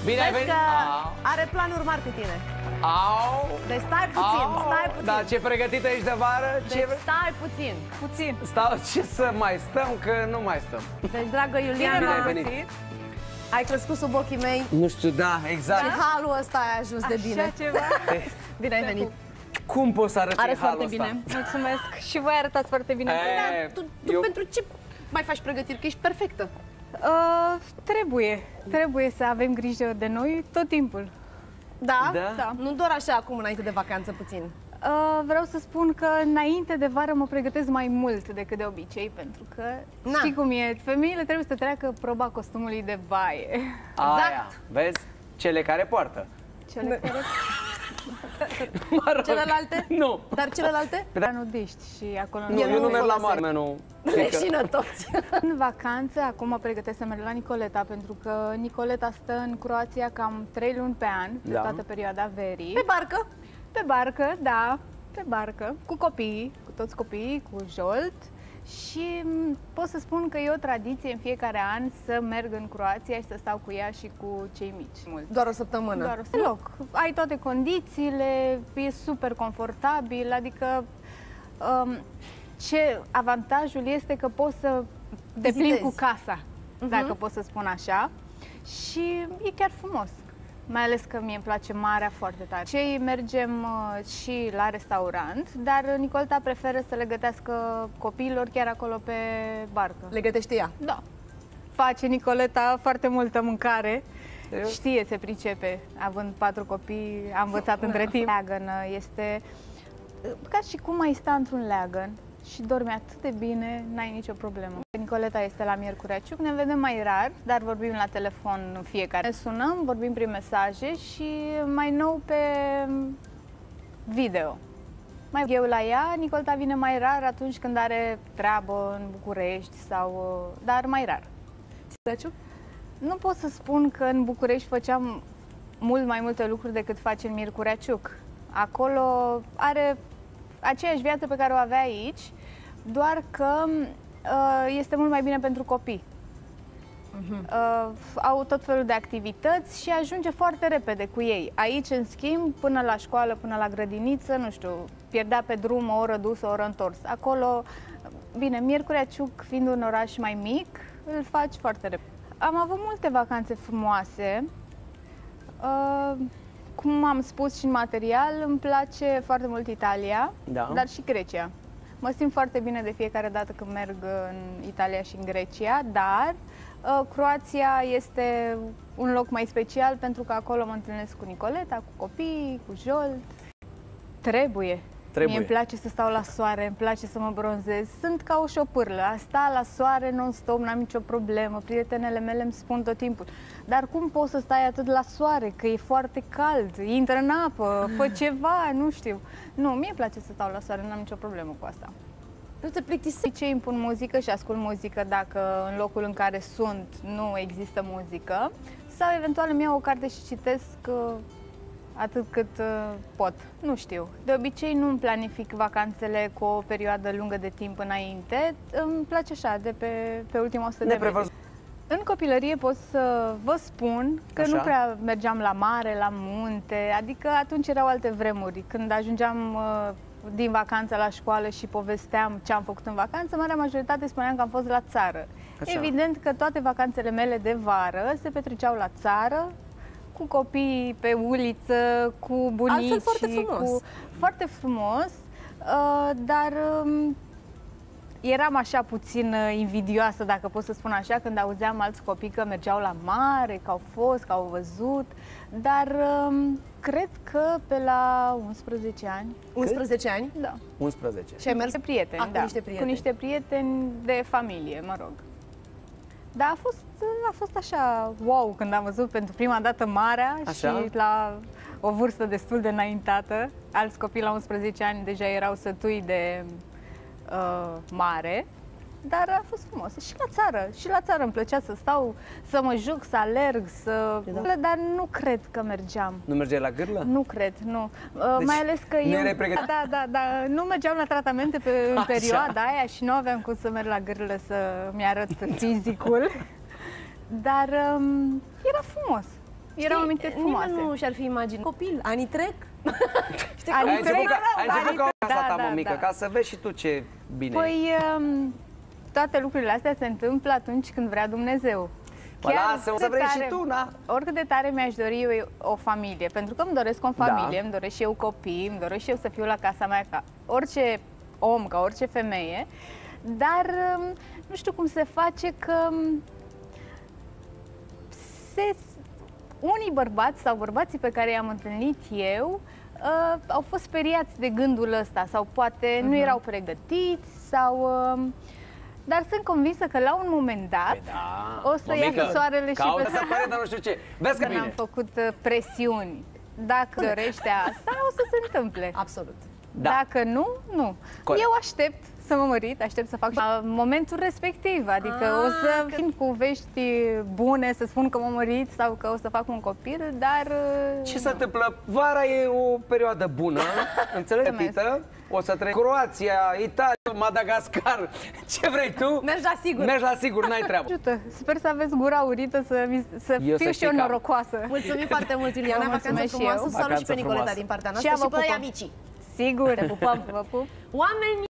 Bine ai venit! Are planuri mari cu tine. Au! Deci stai puțin, stai puțin. Dar ce pregătită ești de vară? Deci stai puțin. Ce să mai stăm, că nu mai stăm. Deci, dragă Iuliana, Bine ai venit. ai crescut sub ochii mei. Nu știu, da, exact. Și halul ăsta ai ajuns de bine. Așa ceva. Bine ai venit. Cum poți să arăți Arăți halul foarte ăsta? bine. Mulțumesc. Și voi arătați foarte bine. Tu pentru ce mai faci pregătiri? Că ești perfectă. Trebuie să avem grijă de noi tot timpul. Da? Da. Nu doar așa acum înainte de vacanță puțin. Vreau să spun că înainte de vară mă pregătesc mai mult decât de obicei, pentru că știi cum e, femeile trebuie să treacă proba costumului de baie. Aia, vezi? Cele care poartă. Cele care... Mă rog. Celelalte? Nu. Dar celelalte? La nudiști și acolo... Nu, eu nu merg la mare, nu. Leșină toți. În vacanță, acum mă pregătesc să merg la Nicoleta, pentru că Nicoleta stă în Croația cam 3 luni pe an, pe toată perioada verii. Pe barcă? Pe barcă, da, pe barcă, cu copiii, cu toți copiii, cu Jolt. Și pot să spun că e o tradiție în fiecare an să merg în Croația și să stau cu ea și cu cei mici. Doar o săptămână? Doar o săptămână. Ai toate condițiile, e super confortabil, adică ce avantajul este că poți să te plimbi cu casa, dacă pot să spun așa, și e chiar frumos. Mai ales că mie îmi place marea foarte tare. Cei mergem și la restaurant, dar Nicoleta preferă să le gătească copiilor chiar acolo pe barcă. Le gătește ea? Da. Face Nicoleta foarte multă mâncare. Știe, se pricepe. Având 4 copii, a învățat între timp. Leagăn este ca și cum ai sta într-un leagăn și dormi atât de bine, n-ai nicio problemă. Nicoleta este la Miercurea Ciuc, ne vedem mai rar, dar vorbim la telefon în fiecare. Ne sunăm, vorbim prin mesaje și mai nou pe video. Mai eu la ea, Nicoleta vine mai rar atunci când are treabă în București sau... dar mai rar. Nu pot să spun că în București făceam mult mai multe lucruri decât face în Miercurea Ciuc. Acolo are aceeași viață pe care o avea aici, doar că este mult mai bine pentru copii. Au tot felul de activități și ajunge foarte repede cu ei. Aici, în schimb, până la școală, până la grădiniță, nu știu, pierdea pe drum o oră dus, o oră întors. Acolo, bine, Miercurea Ciuc, fiind un oraș mai mic, îl faci foarte repede. Am avut multe vacanțe frumoase. Cum am spus și în material, îmi place foarte mult Italia, dar și Grecia. Mă simt foarte bine de fiecare dată când merg în Italia și în Grecia, dar Croația este un loc mai special pentru că acolo mă întâlnesc cu Nicoleta, cu copiii, cu Jolt. Trebuie. Mie îmi place să stau la soare, îmi place să mă bronzez. Sunt ca o șopârlă. A sta la soare non-stop, n-am nicio problemă. Prietenele mele îmi spun tot timpul. Dar cum poți să stai atât la soare? Că e foarte cald, intră în apă, fă ceva, nu știu. Nu, mie îmi place să stau la soare, n-am nicio problemă cu asta. Nu te plictisești? Ce îmi pun muzică și ascult muzică dacă în locul în care sunt nu există muzică. Sau eventual îmi iau o carte și citesc atât cât pot. Nu știu. De obicei nu îmi planific vacanțele cu o perioadă lungă de timp înainte. Îmi place așa, de pe ultima 100 de metri. În copilărie pot să vă spun că nu prea mergeam la mare, la munte, adică atunci erau alte vremuri. Când ajungeam din vacanță la școală și povesteam ce am făcut în vacanță, marea majoritate spuneam că am fost la țară. Evident că toate vacanțele mele de vară se petreceau la țară, cu copii pe uliță, cu bunici. Altfel foarte frumos. Foarte frumos, dar eram așa puțin invidioasă, dacă pot să spun așa, când auzeam alți copii că mergeau la mare, că au fost, că au văzut, dar cred că pe la 11 ani. 11 ani? Da. 11. Și ai mers cu prieteni, cu niște prieteni. Cu niște prieteni de familie, mă rog. Dar a fost așa, wow, când am văzut pentru prima dată marea și la o vârstă destul de înaintată. Alți copii la 11 ani deja erau sătui de mare, dar a fost frumos. Și la țară îmi plăcea să stau, să mă juc, să alerg, dar nu cred că mergeam. Nu mergeai la gârlă? Nu cred, nu. Deci mai ales că eu... Da, nu mergeam la tratamente în perioada aia și nu aveam cum să merg la gârlă să mi arăt fizicul. Dar era frumos. erau amintiri frumoase. Nimeni nu și-ar fi imaginat. Copil, anii trec. Ai început ca asta ta, mămică, ca să vezi și tu ce bine. Păi, toate lucrurile astea se întâmplă atunci când vrea Dumnezeu. Lasă, o să vrei și tu, na? Oricât de tare mi-aș dori eu o familie, pentru că îmi doresc o familie, îmi doresc și eu copii, îmi doresc și eu să fiu la casa mea ca orice om, ca orice femeie, dar nu știu cum se face că unii bărbați sau bărbații pe care i-am întâlnit eu au fost speriați de gândul ăsta sau poate nu erau pregătiți sau... Dar sunt convinsă că la un moment dat o să iasă soarele și pe soare, dar nu știu ce. Vezi că am făcut presiuni. Dacă dorește asta, o să se întâmple. Absolut. Dacă nu, nu. Corect. Eu aștept să mă mărit, aștept să fac momentul respectiv. Adică o să vin cu vești bune, să spun că m-am mărit sau că o să fac un copil, dar... Ce se întâmplă? Vara e o perioadă bună, înțelegi, Tită? O să treci Croația, Italia, Madagascar, ce vrei tu? Mergi la sigur. Mergi la sigur, n-ai treabă. Ajută. Sper să aveți gura urită, să fiu și eu norocoasă. Mulțumim foarte mult, Iuliana, vacanță frumoasă. Salut și pe Nicoleta din partea noastră și pe amicii. Sigur, vă pupăm, vă pup. Oameni